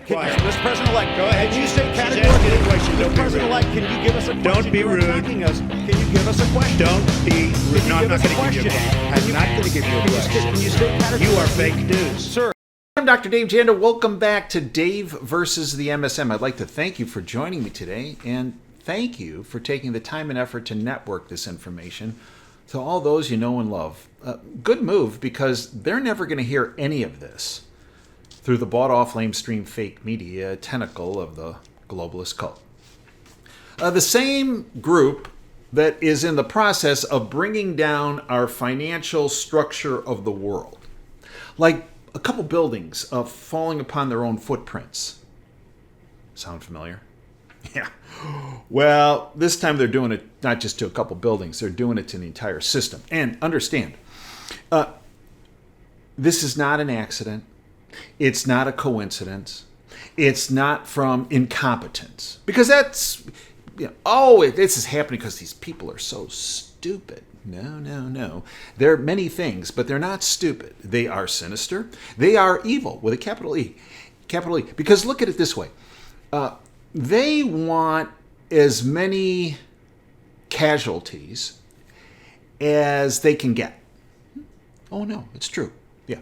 Quiet. Mr. President-elect, Go ahead. can you state She's asking a categorically, question. Don't Mr. be President-elect, can you give us a question? Don't be You are rude. attacking us. Can you give us a question? Don't be rude. Can No, you I'm give not us a going to give you a question? question. I'm not going to give you a question. Can you state categorically? You are fake news. Sir. I'm Dr. Dave Janda. Welcome back to Dave versus the MSM. I'd like to thank you for joining me today, and thank you for taking the time and effort to network this information to all those you know and love. Good move, because they're never going to hear any of this through the bought-off lamestream fake media tentacle of the globalist cult. The same group that is in the process of bringing down our financial structure of the world. Like a couple buildings of falling upon their own footprints. Sound familiar? Yeah. Well, this time they're doing it not just to a couple buildings, they're doing it to the entire system. And understand, this is not an accident. It's not a coincidence. It's not from incompetence. Because that's, this is happening because these people are so stupid. No. There are many things, but they're not stupid. They are sinister. They are evil with a capital E. Capital E. Because look at it this way. They want as many casualties as they can get. Oh, no, it's true. Yeah.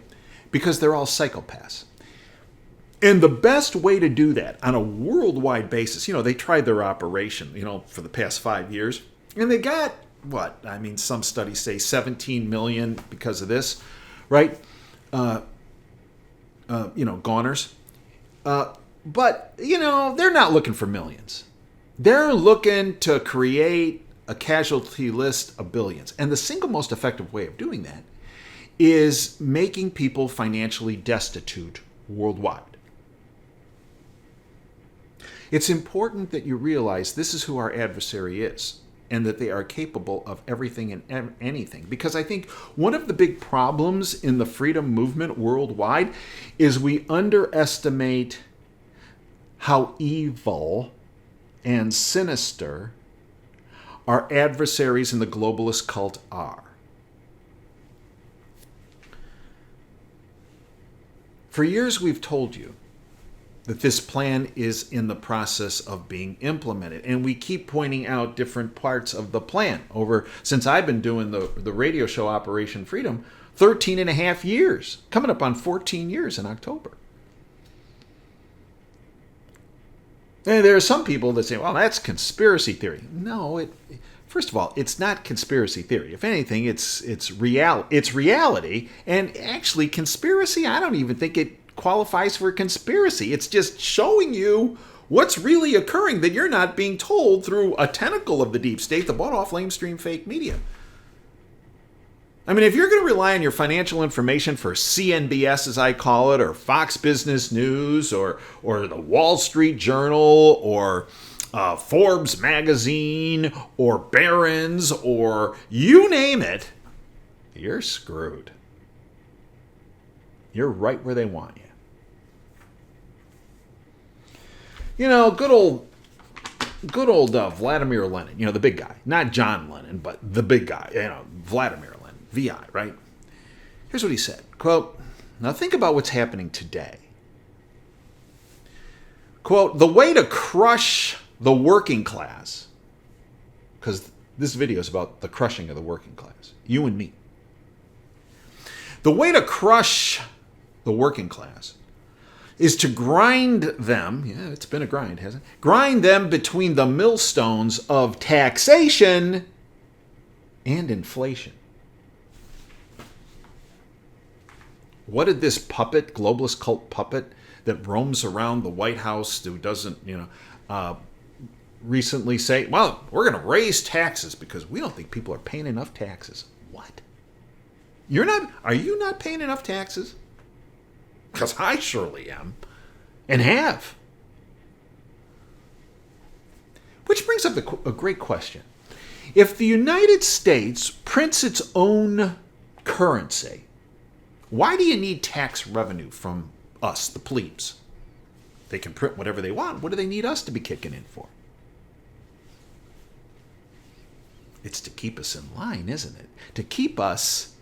Because they're all psychopaths. And the best way to do that on a worldwide basis, they tried their operation, for the past 5 years, and they got, some studies say 17 million because of this, right? Goners. But, they're not looking for millions. They're looking to create a casualty list of billions. And the single most effective way of doing that is making people financially destitute worldwide. It's important that you realize this is who our adversary is, and that they are capable of everything and anything. Because I think one of the big problems in the freedom movement worldwide is we underestimate how evil and sinister our adversaries in the globalist cult are. For years we've told you that this plan is in the process of being implemented. And we keep pointing out different parts of the plan since I've been doing the radio show Operation Freedom, 13 and a half years, coming up on 14 years in October. And there are some people that say, well, that's conspiracy theory. No, first of all, it's not conspiracy theory. If anything, it's reality. And actually, conspiracy, I don't even think it qualifies for conspiracy. It's just showing you what's really occurring that you're not being told through a tentacle of the deep state, the bought-off lamestream fake media. If you're going to rely on your financial information for CNBS, as I call it, or Fox Business News, or the Wall Street Journal, or Forbes magazine, or Barron's, or you name it, you're screwed. You're right where they want you. Good old Vladimir Lenin, the big guy. Not John Lennon, but the big guy, Vladimir Lenin, VI, right? Here's what he said, quote, now think about what's happening today. Quote, the way to crush the working class, because this video is about the crushing of the working class, you and me. The way to crush the working class is to grind them, it's been a grind, hasn't it? Grind them between the millstones of taxation and inflation. What did this puppet, globalist cult puppet, that roams around the White House, who doesn't, recently say, well, we're going to raise taxes because we don't think people are paying enough taxes. What? Are you not paying enough taxes? Because I surely am, and have. Which brings up a great question. If the United States prints its own currency, why do you need tax revenue from us, the plebes? They can print whatever they want. What do they need us to be kicking in for? It's to keep us in line, isn't it? To keep us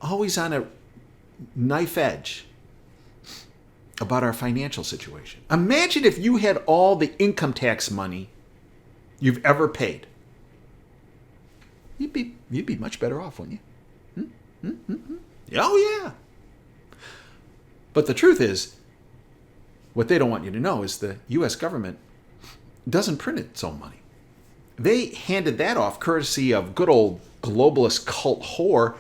always on a knife edge about our financial situation. Imagine if you had all the income tax money you've ever paid. You'd be much better off, wouldn't you? Oh, yeah. But the truth is, what they don't want you to know is the U.S. government doesn't print its own money. They handed that off courtesy of good old globalist cult whore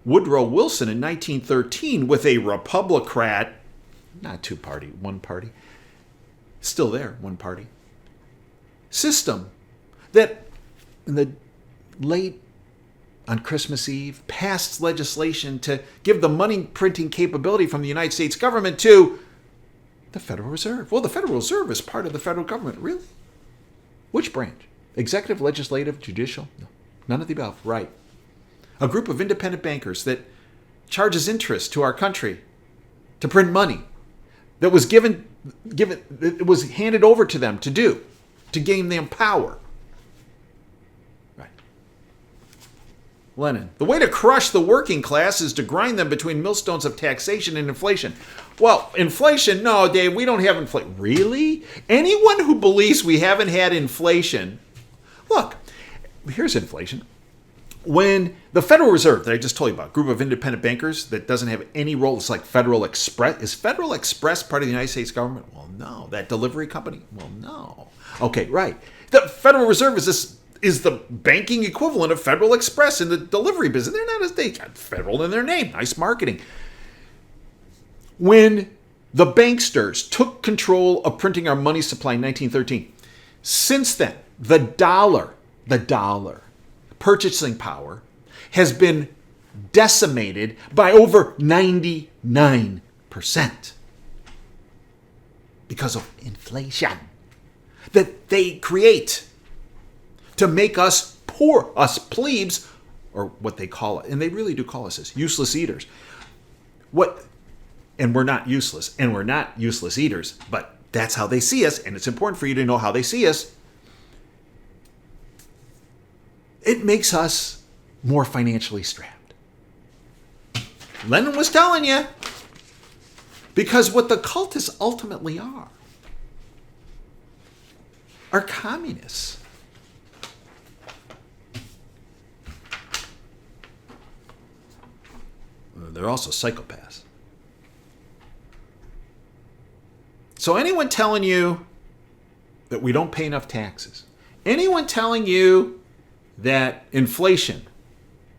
Woodrow Wilson in 1913 with a Republican, not two-party, one party, still there, one party, system that in the late on Christmas Eve passed legislation to give the money printing capability from the United States government to the Federal Reserve. Well, the Federal Reserve is part of the federal government. Really? Which branch? Executive, legislative, judicial? No. None of the above. Right. A group of independent bankers that charges interest to our country to print money that was it was handed over to them to do, to gain them power. Right. Lenin. The way to crush the working class is to grind them between millstones of taxation and inflation. Well, inflation? No, Dave, we don't have inflation. Really? Anyone who believes we haven't had inflation, look, here's inflation. When the Federal Reserve that I just told you about, group of independent bankers that doesn't have any role, it's like Federal Express. Is Federal Express part of the United States government? Well, no. That delivery company? Well, no. Okay, right. The Federal Reserve is the banking equivalent of Federal Express in the delivery business. They're not as they got federal in their name. Nice marketing. When the banksters took control of printing our money supply in 1913, since then, the dollar, purchasing power, has been decimated by over 99% because of inflation that they create to make us poor, us plebes, or what they call it. And they really do call us this, useless eaters. And we're not useless, and we're not useless eaters, but that's how they see us, and it's important for you to know how they see us. It makes us more financially strapped. Lenin was telling you, because what the cultists ultimately are communists. They're also psychopaths. So anyone telling you that we don't pay enough taxes, anyone telling you that inflation,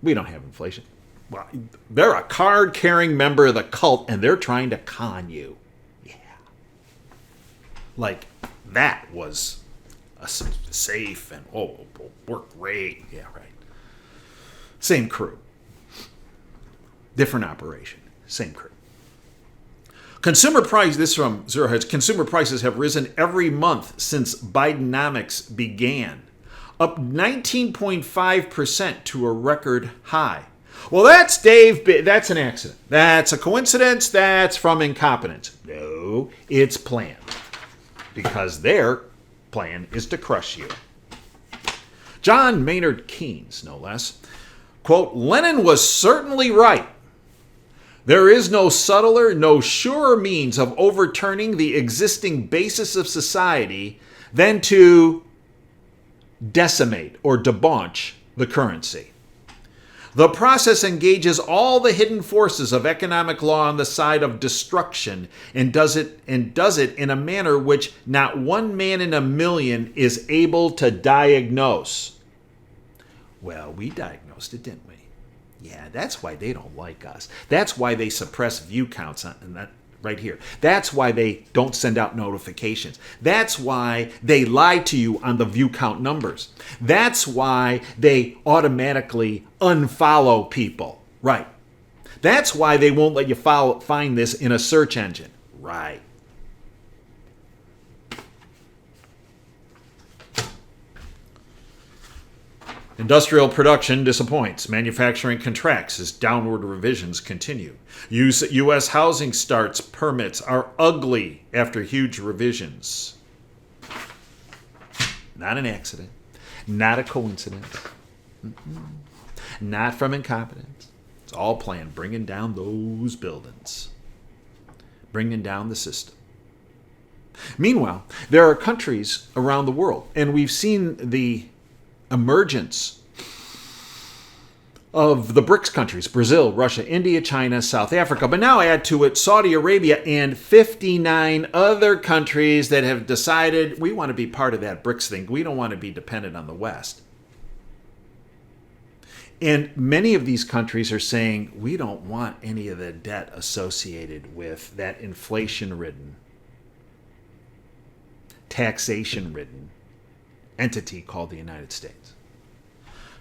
we don't have inflation. Well, they're a card-carrying member of the cult, and they're trying to con you. Yeah. Like, that was a safe and, work great. Yeah, right. Same crew. Different operation. Same crew. Consumer price, this from Zero Hedge, consumer prices have risen every month since Bidenomics began, up 19.5% to a record high. Well, that's Dave, that's an accident. That's a coincidence. That's from incompetence. No, it's planned. Because their plan is to crush you. John Maynard Keynes, no less, quote, Lenin was certainly right. There is no subtler, no surer means of overturning the existing basis of society than to decimate or debauch the currency. The process engages all the hidden forces of economic law on the side of destruction and does it in a manner which not one man in a million is able to diagnose. Well, we diagnosed it, didn't we? Yeah, that's why they don't like us. That's why they suppress view counts on that right here. That's why they don't send out notifications. That's why they lie to you on the view count numbers. That's why they automatically unfollow people. Right. That's why they won't let you find this in a search engine. Right. Industrial production disappoints. Manufacturing contracts as downward revisions continue. U.S. housing starts permits are ugly after huge revisions. Not an accident. Not a coincidence. Not from incompetence. It's all planned, bringing down those buildings. bringing down the system. Meanwhile, there are countries around the world, and we've seen the emergence of the BRICS countries, Brazil, Russia, India, China, South Africa, but now add to it Saudi Arabia and 59 other countries that have decided we want to be part of that BRICS thing. We don't want to be dependent on the West. And many of these countries are saying we don't want any of the debt associated with that inflation-ridden, taxation-ridden entity called the United States.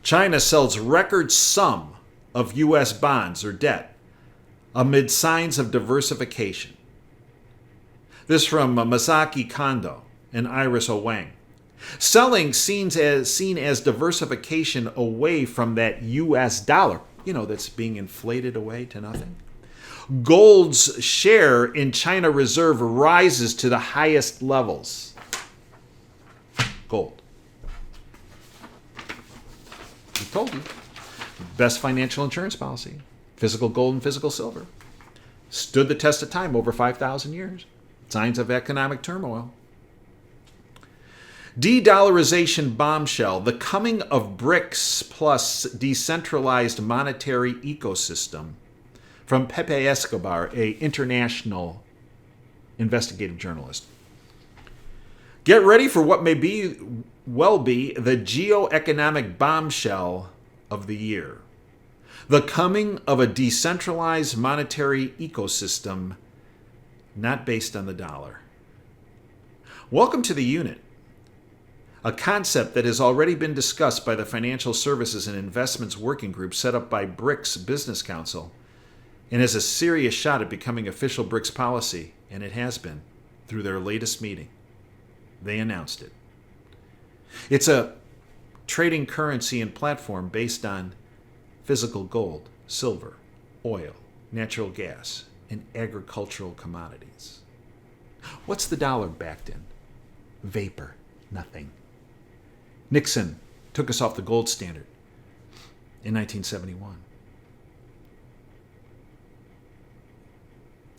China sells record sum of U.S. bonds or debt amid signs of diversification. This from Masaki Kondo and Iris Owang. Selling seen as diversification away from that U.S. dollar, that's being inflated away to nothing. Gold's share in China reserve rises to the highest levels. Gold. I told you. Best financial insurance policy. Physical gold and physical silver. Stood the test of time over 5,000 years. Signs of economic turmoil. De-dollarization bombshell. The coming of BRICS plus decentralized monetary ecosystem. From Pepe Escobar, a international investigative journalist. Get ready for what may well be the geoeconomic bombshell of the year. The coming of a decentralized monetary ecosystem not based on the dollar. Welcome to the unit, a concept that has already been discussed by the Financial Services and Investments Working Group set up by BRICS Business Council and has a serious shot at becoming official BRICS policy, and it has been through their latest meeting. They announced it. It's a trading currency and platform based on physical gold, silver, oil, natural gas, and agricultural commodities. What's the dollar backed in? Vapor, nothing. Nixon took us off the gold standard in 1971.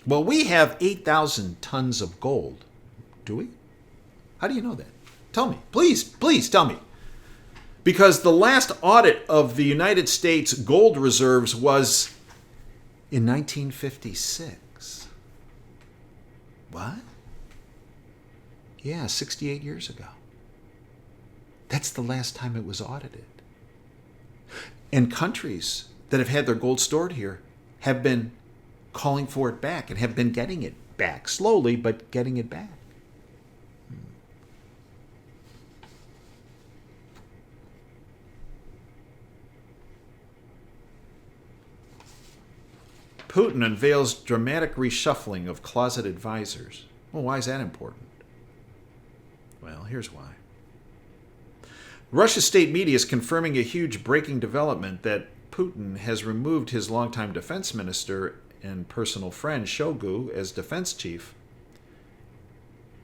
Well, we have 8,000 tons of gold. Do we? How do you know that? Tell me. Please tell me. Because the last audit of the United States gold reserves was in 1956. What? Yeah, 68 years ago. That's the last time it was audited. And countries that have had their gold stored here have been calling for it back and have been getting it back. Slowly, but getting it back. Putin unveils dramatic reshuffling of closet advisors. Well, why is that important? Well, here's why. Russia's state media is confirming a huge breaking development that Putin has removed his longtime defense minister and personal friend Shoigu as defense chief,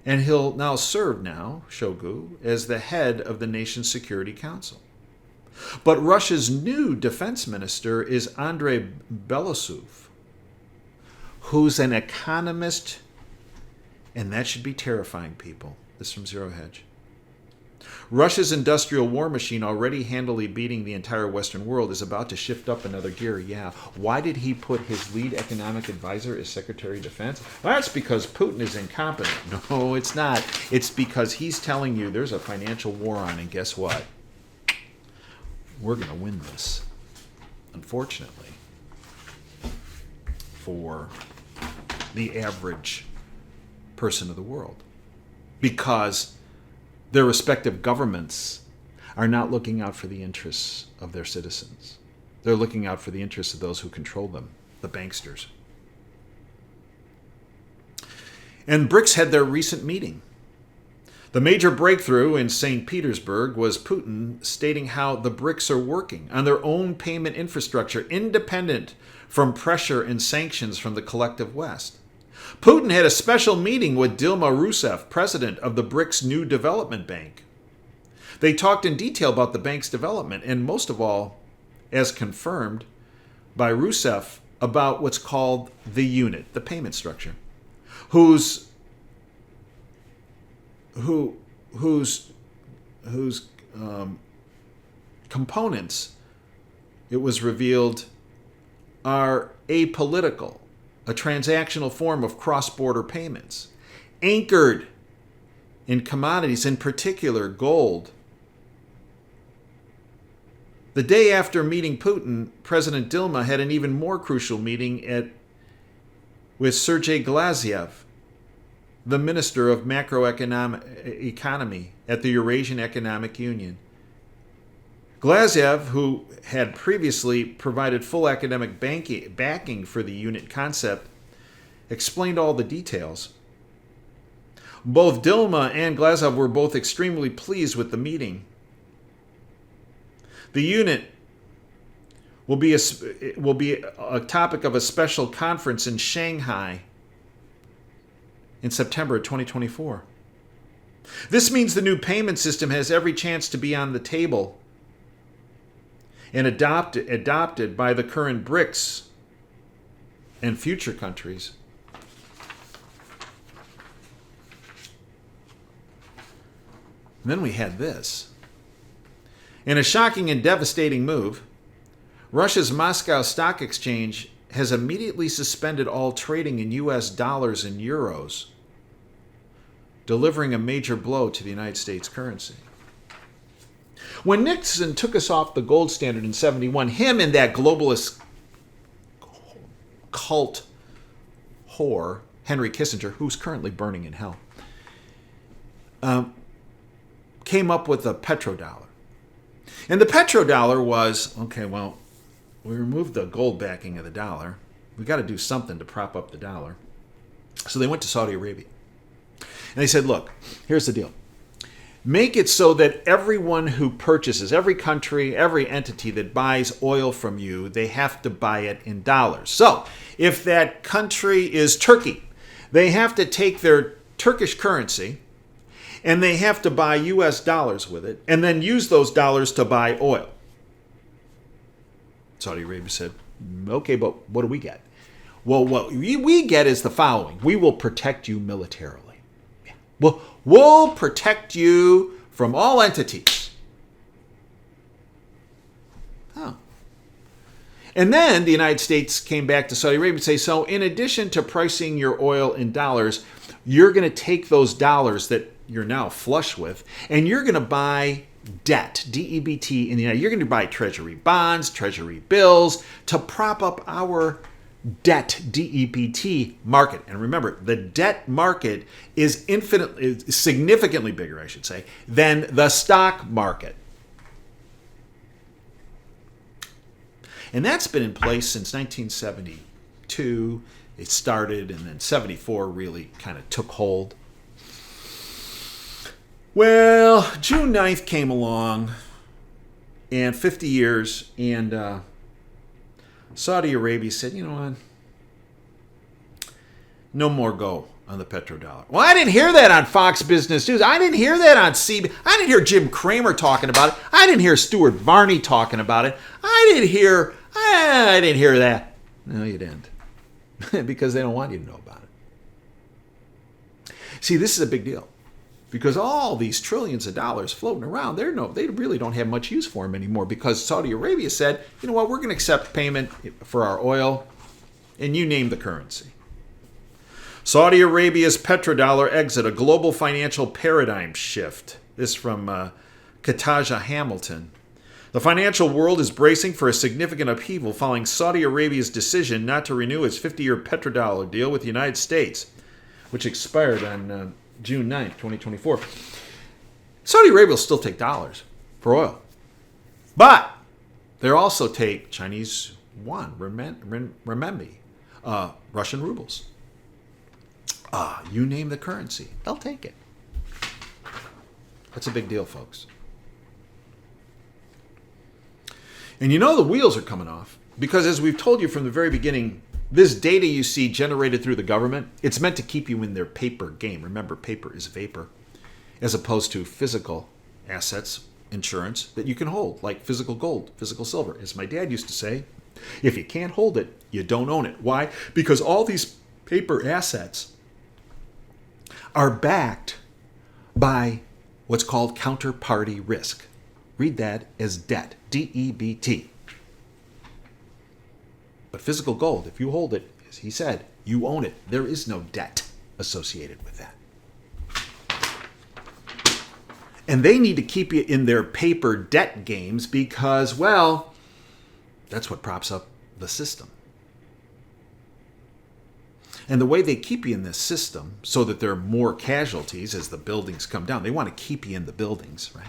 and he'll now serve Shoigu, as the head of the nation's Security Council. But Russia's new defense minister is Andrei Belosov, who's an economist, and that should be terrifying, people. This is from Zero Hedge. Russia's industrial war machine, already handily beating the entire Western world, is about to shift up another gear. Yeah. Why did he put his lead economic advisor as Secretary of Defense? Well, that's because Putin is incompetent. No, it's not. It's because he's telling you there's a financial war on, and guess what? We're going to win this. Unfortunately, for the average person of the world. Because their respective governments are not looking out for the interests of their citizens. They're looking out for the interests of those who control them, the banksters. And BRICS had their recent meeting. The major breakthrough in St. Petersburg was Putin stating how the BRICS are working on their own payment infrastructure, independent from pressure and sanctions from the collective West. Putin had a special meeting with Dilma Rousseff, president of the BRICS New Development Bank. They talked in detail about the bank's development, and most of all, as confirmed by Rousseff, about what's called the unit, the payment structure. whose components, it was revealed, are apolitical, a transactional form of cross-border payments, anchored in commodities, in particular gold. The day after meeting Putin, President Dilma had an even more crucial meeting with Sergei Glazyev, the Minister of Macroeconomy at the Eurasian Economic Union. Glazyev, who had previously provided full academic backing for the unit concept, explained all the details. Both Dilma and Glazyev were both extremely pleased with the meeting. The unit will be a topic of a special conference in Shanghai in September 2024. This means the new payment system has every chance to be on the table and adopted by the current BRICS and future countries. And then we had this. In a shocking and devastating move, Russia's Moscow Stock Exchange has immediately suspended all trading in US dollars and euros, delivering a major blow to the United States currency. When Nixon took us off the gold standard in 71, him and that globalist cult whore, Henry Kissinger, who's currently burning in hell, came up with a PetroDollar. And the PetroDollar was, okay, well, we removed the gold backing of the dollar. We got to do something to prop up the dollar. So they went to Saudi Arabia. And they said, look, here's the deal. Make it so that everyone who purchases, every country, every entity that buys oil from you, they have to buy it in dollars. So if that country is Turkey, they have to take their Turkish currency and they have to buy US dollars with it and then use those dollars to buy oil. Saudi Arabia said, okay, but what do we get? Well, what we get is the following. We will protect you militarily. We'll protect you from all entities. Oh. And then the United States came back to Saudi Arabia and say, so in addition to pricing your oil in dollars, you're going to take those dollars that you're now flush with, and you're going to buy debt, D-E-B-T, in the United. You're going to buy treasury bonds, treasury bills to prop up our debt, D-E-B-T, market. And remember, the debt market is significantly bigger, I should say, than the stock market. And that's been in place since 1972. It started, and then 74 really kind of took hold. Well, June 9th came along, and 50 years, and Saudi Arabia said, you know what? No more go on the petrodollar. Well, I didn't hear that on Fox Business News. I didn't hear that on CB. I didn't hear Jim Cramer talking about it. I didn't hear Stuart Varney talking about it. I didn't hear that. No, you didn't. Because they don't want you to know about it. See, this is a big deal. Because all these trillions of dollars floating around, they really don't have much use for them anymore, because Saudi Arabia said, you know what, we're going to accept payment for our oil, and you name the currency. Saudi Arabia's petrodollar exit, a global financial paradigm shift. This from Kataja Hamilton. The financial world is bracing for a significant upheaval following Saudi Arabia's decision not to renew its 50-year petrodollar deal with the United States, which expired on June 9th, 2024. Saudi Arabia will still take dollars for oil. But they'll also take Chinese yuan, renminbi, Russian rubles. You name the currency, they'll take it. That's a big deal, folks. And you know the wheels are coming off, because as we've told you from the very beginning, this data you see generated through the government, it's meant to keep you in their paper game. Remember, paper is vapor, as opposed to physical assets, insurance, that you can hold, like physical gold, physical silver. As my dad used to say, if you can't hold it, you don't own it. Why? Because all these paper assets are backed by what's called counterparty risk. Read that as debt, D-E-B-T. But physical gold, if you hold it, as he said, you own it. There is no debt associated with that. And they need to keep you in their paper debt games because, well, that's what props up the system. And the way they keep you in this system so that there are more casualties as the buildings come down, they want to keep you in the buildings, right?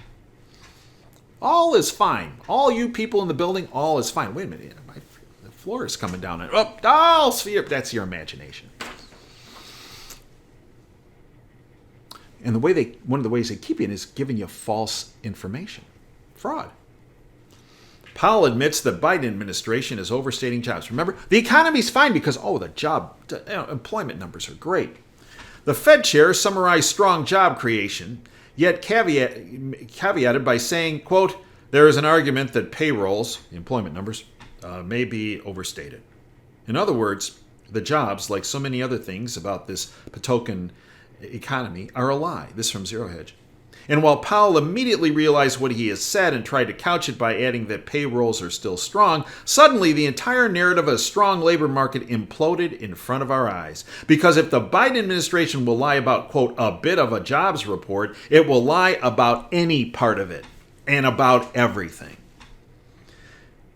All is fine. All you people in the building, all is fine. Wait a minute, the floor is coming down. That's your imagination. And one of the ways they keep you in is giving you false information. Fraud. Powell admits the Biden administration is overstating jobs. Remember, the economy's fine because, the employment numbers are great. The Fed chair summarized strong job creation, yet caveated by saying, quote, there is an argument that payrolls, employment numbers, may be overstated. In other words, the jobs, like so many other things about this Patokan economy, are a lie. This from Zero Hedge. And while Powell immediately realized what he has said and tried to couch it by adding that payrolls are still strong, suddenly the entire narrative of a strong labor market imploded in front of our eyes. Because if the Biden administration will lie about, quote, a bit of a jobs report, it will lie about any part of it and about everything.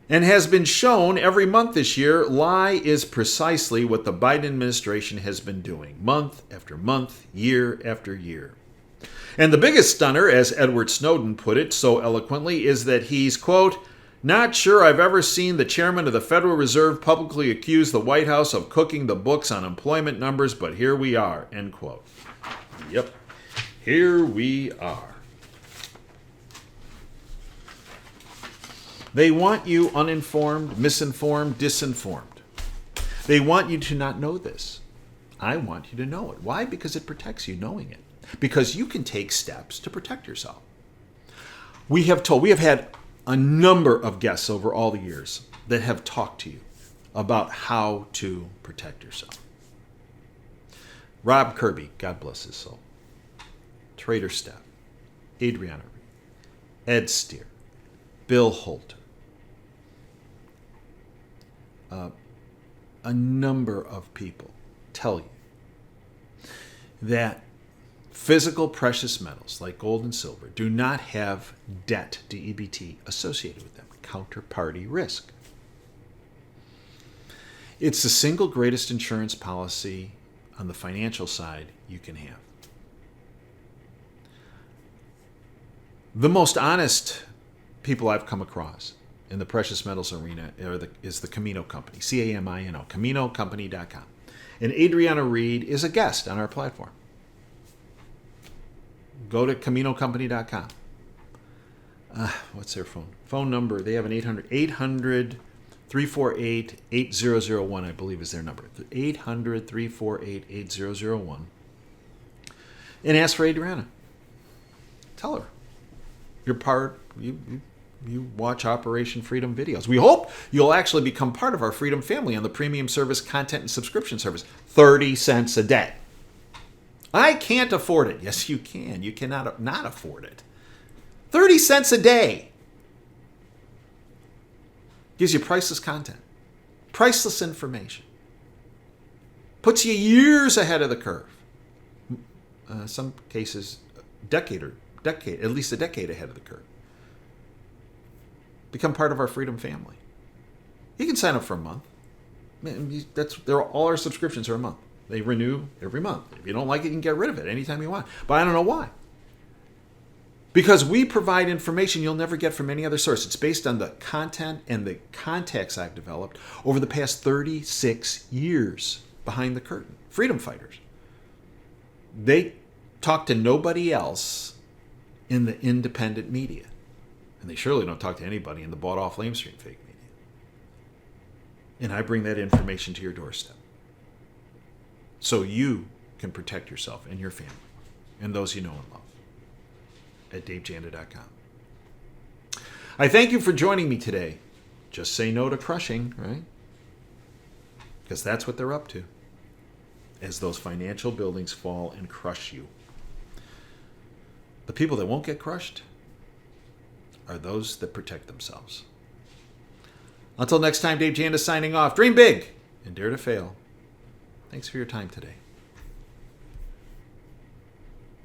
And has been shown every month this year, lie is precisely what the Biden administration has been doing, month after month, year after year. And the biggest stunner, as Edward Snowden put it so eloquently, is that he's, quote, not sure I've ever seen the chairman of the Federal Reserve publicly accuse the White House of cooking the books on employment numbers, but here we are, end quote. Yep, here we are. They want you uninformed, misinformed, disinformed. They want you to not know this. I want you to know it. Why? Because it protects you knowing it. Because you can take steps to protect yourself. We have had a number of guests over all the years that have talked to you about how to protect yourself. Rob Kirby, God bless his soul. Trader Steph, Adriana Reed, Ed Steer, Bill Holter. A number of people tell you that physical precious metals like gold and silver do not have debt, D-E-B-T, associated with them, counterparty risk. It's the single greatest insurance policy on the financial side you can have. The most honest people I've come across in the precious metals arena is the Camino Company, C-A-M-I-N-O, CaminoCompany.com. And Adriana Reed is a guest on our platform. Go to CaminoCompany.com. What's their phone? Phone number, they have an 800-348-8001, I believe is their number. 800-348-8001. And ask for Adriana. Tell her. You're part, you watch Operation Freedom videos. We hope you'll actually become part of our Freedom family on the premium service content and subscription service. 30 cents a day. I can't afford it. Yes, you can. You cannot not afford it. 30 cents a day. Gives you priceless content. Priceless information. Puts you years ahead of the curve. Some cases, at least a decade ahead of the curve. Become part of our Freedom family. You can sign up for a month. All our subscriptions are a month. They renew every month. If you don't like it, you can get rid of it anytime you want. But I don't know why. Because we provide information you'll never get from any other source. It's based on the content and the contacts I've developed over the past 36 years behind the curtain. Freedom fighters. They talk to nobody else in the independent media. And they surely don't talk to anybody in the bought-off lamestream fake media. And I bring that information to your doorstep. So you can protect yourself and your family and those you know and love at DaveJanda.com. I thank you for joining me today. Just say no to crushing, right? Because that's what they're up to. as those financial buildings fall and crush you. The people that won't get crushed are those that protect themselves. Until next time, Dave Janda signing off. Dream big and dare to fail. Thanks for your time today.